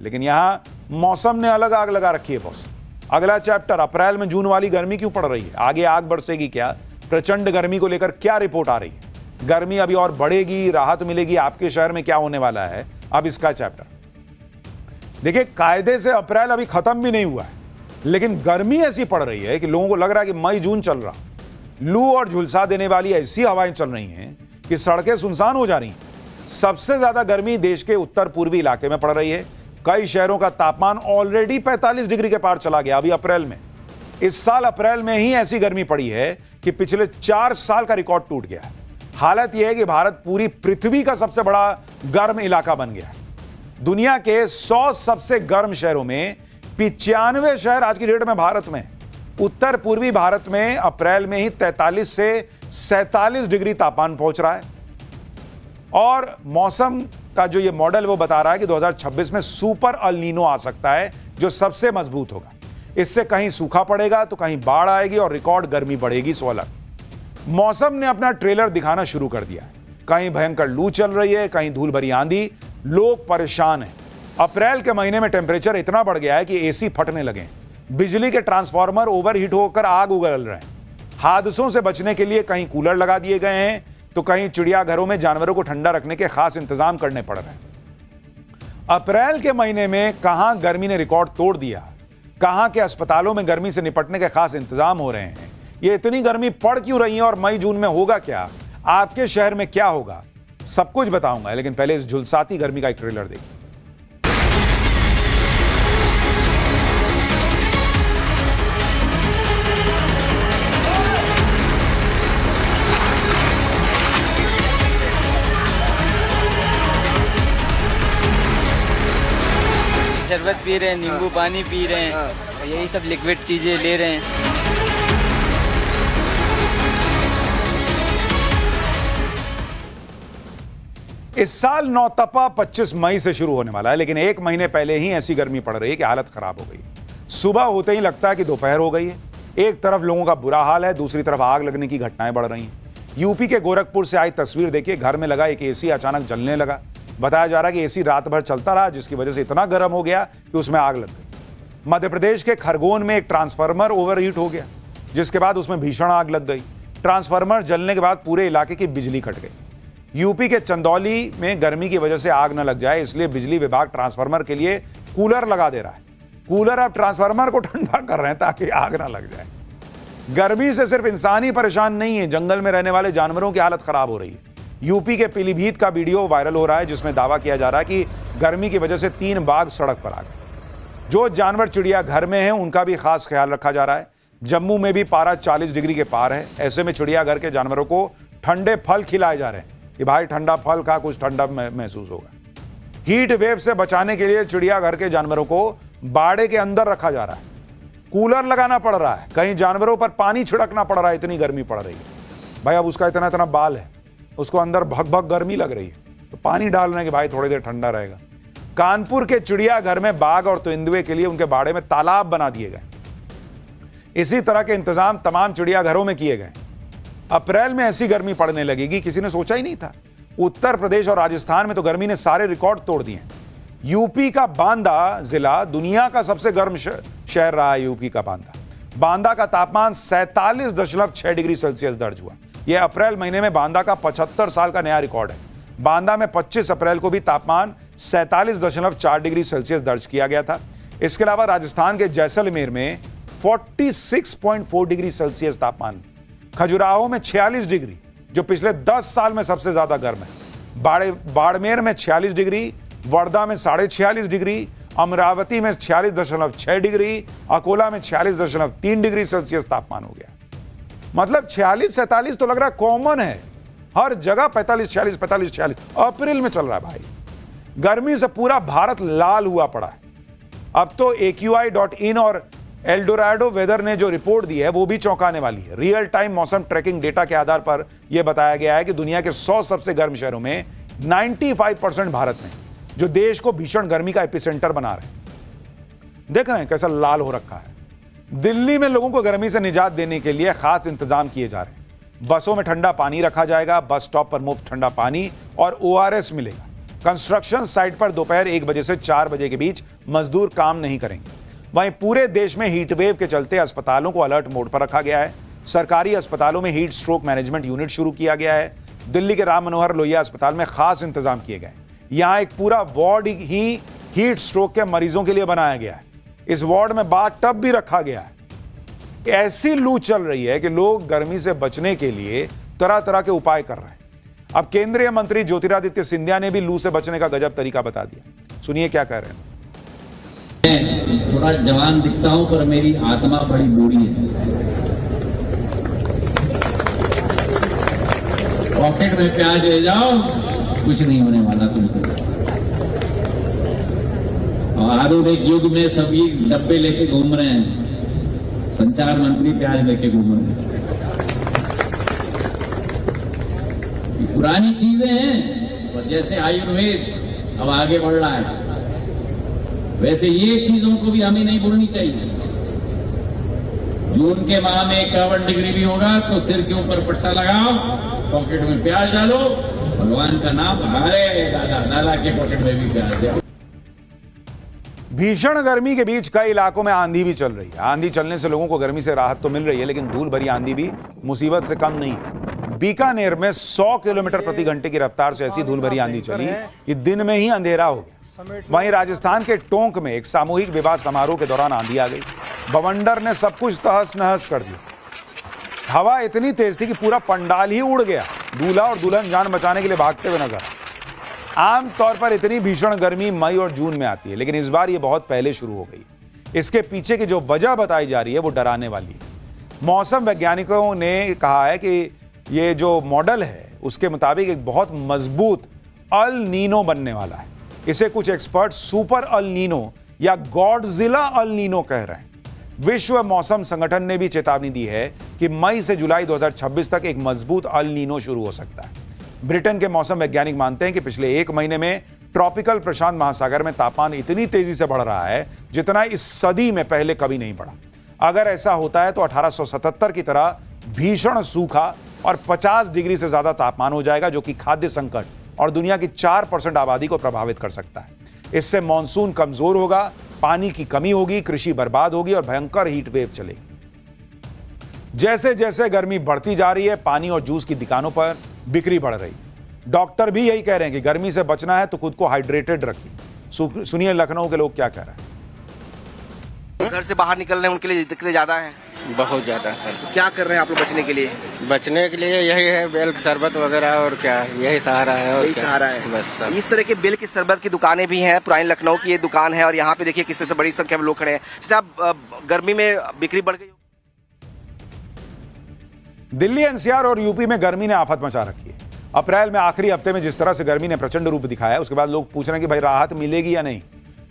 लेकिन यहाँ मौसम ने अलग आग लगा रखी है बॉस। अगला चैप्टर, अप्रैल में जून वाली गर्मी क्यों पड़ रही है, आगे आग बरसेगी क्या, प्रचंड गर्मी को लेकर क्या रिपोर्ट आ रही है, गर्मी अभी और बढ़ेगी, राहत मिलेगी, आपके शहर में क्या होने वाला है, अब इसका चैप्टर देखिए। कायदे से अप्रैल अभी खत्म भी नहीं हुआ है, लेकिन गर्मी ऐसी पड़ रही है कि लोगों को लग रहा है कि मई जून चल रहा। लू और झुलसा देने वाली ऐसी हवाएं चल रही हैं कि सड़कें सुनसान हो जा रही हैं। सबसे ज्यादा गर्मी देश के उत्तर पूर्वी इलाके में पड़ रही है। कई शहरों का तापमान ऑलरेडी 45 डिग्री के पार चला गया अभी अप्रैल में। इस साल अप्रैल में ही ऐसी गर्मी पड़ी है कि पिछले 4 साल का रिकॉर्ड टूट गया है। हालत यह है कि भारत पूरी पृथ्वी का सबसे बड़ा गर्म इलाका बन गया है। दुनिया के 100 सबसे गर्म शहरों में 95 शहर आज की डेट में भारत में। उत्तर पूर्वी भारत में अप्रैल में ही 43 से 47 डिग्री तापमान पहुंच रहा है। और मौसम का जो ये मॉडल वो बता रहा है कि 2026 में सुपर अल नीनो आ सकता है, जो सबसे मजबूत होगा। इससे कहीं सूखा पड़ेगा तो कहीं बाढ़ आएगी और रिकॉर्ड गर्मी बढ़ेगी। 16 मौसम ने अपना ट्रेलर दिखाना शुरू कर दिया है। कहीं भयंकर लू चल रही है, कहीं धूल भरी आंधी, लोग परेशान हैं। अप्रैल के महीने में टेम्परेचर इतना बढ़ गया है कि एसी फटने लगे, बिजली के ट्रांसफार्मर ओवरहीट होकर आग उगल रहे हैं। हादसों से बचने के लिए कहीं कूलर लगा दिए गए हैं तो कहीं चिड़ियाघरों में जानवरों को ठंडा रखने के खास इंतजाम करने पड़ रहे हैं। अप्रैल के महीने में कहां गर्मी ने रिकॉर्ड तोड़ दिया, कहां के अस्पतालों में गर्मी से निपटने के खास इंतजाम हो रहे हैं, ये इतनी गर्मी पड़ क्यों रही है और मई जून में होगा क्या, आपके शहर में क्या होगा, सब कुछ बताऊंगा। लेकिन पहले इस झुलसाती गर्मी का एक ट्रेलर देखिए। शरबत पी रहे हैं, नींबू पानी पी रहे हैं, यही सब लिक्विड चीजें ले रहे हैं। इस साल नौतपा 25 मई से शुरू होने वाला है, लेकिन एक महीने पहले ही ऐसी गर्मी पड़ रही है कि हालत खराब हो गई। सुबह होते ही लगता है कि दोपहर हो गई है। एक तरफ लोगों का बुरा हाल है, दूसरी तरफ आग लगने की घटनाएं बढ़ रही हैं। यूपी के गोरखपुर से आई तस्वीर देखिए। घर में लगा एक एसी अचानक जलने लगा। बताया जा रहा है कि एसी रात भर चलता रहा, जिसकी वजह से इतना गर्म हो गया कि उसमें आग लग गई। मध्य प्रदेश के खरगोन में एक ट्रांसफार्मर ओवरहीट हो गया, जिसके बाद उसमें भीषण आग लग गई। ट्रांसफार्मर जलने के बाद पूरे इलाके की बिजली कट गई। यूपी के चंदौली में गर्मी की वजह से आग न लग जाए, इसलिए बिजली विभाग ट्रांसफार्मर के लिए कूलर लगा दे रहा है। कूलर अब ट्रांसफार्मर को ठंडा कर रहे हैं ताकि आग ना लग जाए। गर्मी से सिर्फ इंसान ही परेशान नहीं है, जंगल में रहने वाले जानवरों की हालत खराब हो रही है। यूपी के पीलीभीत का वीडियो वायरल हो रहा है, जिसमें दावा किया जा रहा है कि गर्मी की वजह से 3 बाघ सड़क पर आ गए। जो जानवर चिड़िया घर में हैं उनका भी खास ख्याल रखा जा रहा है। जम्मू में भी पारा 40 डिग्री के पार है। ऐसे में चिड़ियाघर के जानवरों को ठंडे फल खिलाए जा रहे हैं कि भाई ठंडा फल खा, कुछ ठंडा महसूस होगा। हीट वेव से बचाने के लिए चिड़ियाघर के जानवरों को बाड़े के अंदर रखा जा रहा है। कूलर लगाना पड़ रहा है, कहीं जानवरों पर पानी छिड़कना पड़ रहा है, इतनी गर्मी पड़ रही है। भाई अब उसका इतना इतना बाल है, उसको अंदर भग भग गर्मी लग रही है, तो पानी डाल रहे हैं कि भाई थोड़ी देर ठंडा रहेगा। कानपुर के चिड़ियाघर में बाघ और तेंदुए के लिए उनके बाड़े में तालाब बना दिए गए। इसी तरह के इंतजाम तमाम चिड़ियाघरों में किए गए। अप्रैल में ऐसी गर्मी पड़ने लगेगी किसी ने सोचा ही नहीं था। उत्तर प्रदेश और राजस्थान में तो गर्मी ने सारे रिकॉर्ड तोड़ दिए। यूपी का बांदा जिला दुनिया का सबसे गर्म शहर रहा है। यूपी का बांदा का तापमान 47.6 डिग्री सेल्सियस दर्ज हुआ। यह अप्रैल महीने में बांदा का 75 साल का नया रिकॉर्ड है। बांदा में 25 अप्रैल को भी तापमान 47.4 डिग्री सेल्सियस दर्ज किया गया था। इसके अलावा राजस्थान के जैसलमेर में 46.4 डिग्री सेल्सियस तापमान, खजुराहो में 46 डिग्री जो पिछले 10 साल में सबसे ज्यादा गर्म है, बाड़मेर में 46 डिग्री, वर्धा में 46.5 डिग्री, अमरावती में 46.6 डिग्री, अकोला में 46.3 डिग्री सेल्सियस तापमान हो गया। मतलब 46-47 तो लग रहा है कॉमन है, हर जगह 45-46 अप्रैल में चल रहा है। भाई गर्मी से पूरा भारत लाल हुआ पड़ा है। अब तो AQI.in और एल्डोराडो वेदर ने जो रिपोर्ट दी है वो भी चौंकाने वाली है। रियल टाइम मौसम ट्रैकिंग डेटा के आधार पर यह बताया गया है कि दुनिया के 100 सबसे गर्म शहरों में 95% भारत में, जो देश को भीषण गर्मी का एपिसेंटर बना रहे हैं। देख रहे हैं कैसा लाल हो रखा है। दिल्ली में लोगों को गर्मी से निजात देने के लिए खास इंतजाम किए जा रहे हैं। बसों में ठंडा पानी रखा जाएगा, बस स्टॉप पर मुफ्त ठंडा पानी और ORS मिलेगा। कंस्ट्रक्शन साइट पर दोपहर 1 बजे से 4 बजे के बीच मजदूर काम नहीं करेंगे। वहीं पूरे देश में हीट वेव के चलते अस्पतालों को अलर्ट मोड पर रखा गया है। सरकारी अस्पतालों में हीट स्ट्रोक मैनेजमेंट यूनिट शुरू किया गया है। दिल्ली के राम मनोहर लोहिया अस्पताल में खास इंतजाम किए गए। यहां एक पूरा वार्ड ही हीट स्ट्रोक के मरीजों के लिए बनाया गया है। इस वार्ड में बाथ टब भी रखा गया है। ऐसी लू चल रही है कि लोग गर्मी से बचने के लिए तरह तरह के उपाय कर रहे हैं। अब केंद्रीय मंत्री ज्योतिरादित्य सिंधिया ने भी लू से बचने का गजब तरीका बता दिया। सुनिए क्या कह रहे हैं। मैं थोड़ा जवान दिखता हूं पर मेरी आत्मा बड़ी बूढ़ी है। पॉकेट में प्याज ले जाओ, कुछ नहीं होने वाला तुमको। और आधुनिक युग में सभी डब्बे लेके घूम रहे हैं। संचार मंत्री प्याज लेके घूम रहे हैं। पुरानी चीजें हैं, और जैसे आयुर्वेद अब आगे बढ़ रहा है, वैसे ये चीजों को भी हमें नहीं भूलनी चाहिए। जून के माह में 51 डिग्री भी होगा तो सिर के ऊपर पट्टा लगाओ, पॉकेट में प्याज डालो, भगवान का नाम हमारे दादा के पॉकेट में भी प्याज डालो। भीषण गर्मी के बीच कई इलाकों में आंधी भी चल रही है। आंधी चलने से लोगों को गर्मी से राहत तो मिल रही है, लेकिन धूल भरी आंधी भी मुसीबत से कम नहीं है। बीकानेर में 100 किलोमीटर प्रति घंटे की रफ्तार से ऐसी धूल भरी आंधी चली कि दिन में ही अंधेरा हो गया। वहीं राजस्थान के टोंक में एक सामूहिक विवाह समारोह के दौरान आंधी आ गई। बवंडर ने सब कुछ तहस नहस कर दिया। हवा इतनी तेज थी कि पूरा पंडाल ही उड़ गया। दूल्हा और दुल्हन जान बचाने के लिए भागते हुए नजर आए। आमतौर पर इतनी भीषण गर्मी मई और जून में आती है, लेकिन इस बार ये बहुत पहले शुरू हो गई। इसके पीछे की जो वजह बताई जा रही है वो डराने वाली है। मौसम वैज्ञानिकों ने कहा है कि ये जो मॉडल है उसके मुताबिक एक बहुत मजबूत अल नीनो बनने वाला है। इसे कुछ एक्सपर्ट सुपर अल नीनो या गॉडजिला अल नीनो कह रहे हैं। विश्व मौसम संगठन ने भी चेतावनी दी है कि मई से जुलाई 2026 तक एक मजबूत अल नीनो शुरू हो सकता है। ब्रिटेन के मौसम वैज्ञानिक मानते हैं कि पिछले 1 महीने में ट्रॉपिकल प्रशांत महासागर में तापमान इतनी तेजी से बढ़ रहा है जितना इस सदी में पहले कभी नहीं बढ़ा। अगर ऐसा होता है तो 1877 की तरह भीषण सूखा और 50 डिग्री से ज्यादा तापमान हो जाएगा, जो कि खाद्य संकट और दुनिया की 4% आबादी को प्रभावित कर सकता है। इससे मॉनसून कमजोर होगा, पानी की कमी होगी, कृषि बर्बाद होगी और भयंकर हीट वेव चलेगी। जैसे जैसे गर्मी बढ़ती जा रही है, पानी और जूस की दुकानों पर बिक्री बढ़ रही। डॉक्टर भी यही कह रहे हैं कि गर्मी से बचना है तो खुद को हाइड्रेटेड रखिए। सुनिए लखनऊ के लोग क्या कह रहे हैं। घर से बाहर निकल रहे हैं, उनके लिए दिक्कतें ज्यादा हैं। बहुत ज्यादा सर। क्या कर रहे हैं आप लोग बचने के लिए? बचने के लिए यही है, बेल शरबत वगैरह, और क्या यही सहारा है। और यही सहारा है बस सर। इस तरह के बेल की शरबत की दुकानें भी हैं। पुरानी लखनऊ की ये दुकान है और यहाँ पे देखिए किस तरह से बड़ी संख्या में लोग खड़े हैं। आप गर्मी में बिक्री बढ़ गई। दिल्ली, एनसीआर और यूपी में गर्मी ने आफत मचा रखी है। अप्रैल में आखिरी हफ्ते में जिस तरह से गर्मी ने प्रचंड रूप दिखाया, उसके बाद लोग पूछ रहे हैं कि भाई राहत मिलेगी या नहीं।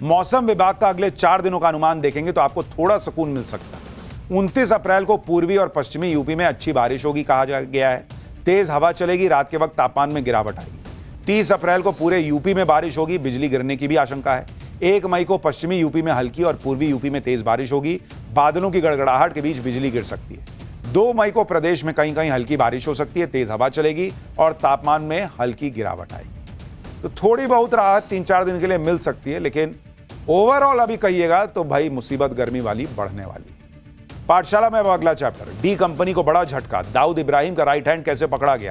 मौसम विभाग का अगले 4 दिनों का अनुमान देखेंगे तो आपको थोड़ा सुकून मिल सकता है। 29 अप्रैल को पूर्वी और पश्चिमी यूपी में अच्छी बारिश होगी कहा गया है। तेज हवा चलेगी, रात के वक्त तापमान में गिरावट आएगी। 30 अप्रैल को पूरे यूपी में बारिश होगी, बिजली गिरने की भी आशंका है। 1 मई को पश्चिमी यूपी में हल्की और पूर्वी यूपी में तेज बारिश होगी, बादलों की गड़गड़ाहट के बीच बिजली गिर सकती है। 2 मई को प्रदेश में कहीं कहीं हल्की बारिश हो सकती है, तेज हवा चलेगी और तापमान में हल्की गिरावट आएगी। तो थोड़ी बहुत राहत 3-4 दिन के लिए मिल सकती है, लेकिन ओवरऑल अभी कहिएगा तो भाई मुसीबत गर्मी वाली बढ़ने वाली। पाठशाला में अब अगला चैप्टर। डी कंपनी को बड़ा झटका, दाऊद इब्राहिम का राइट हैंड कैसे पकड़ा गया,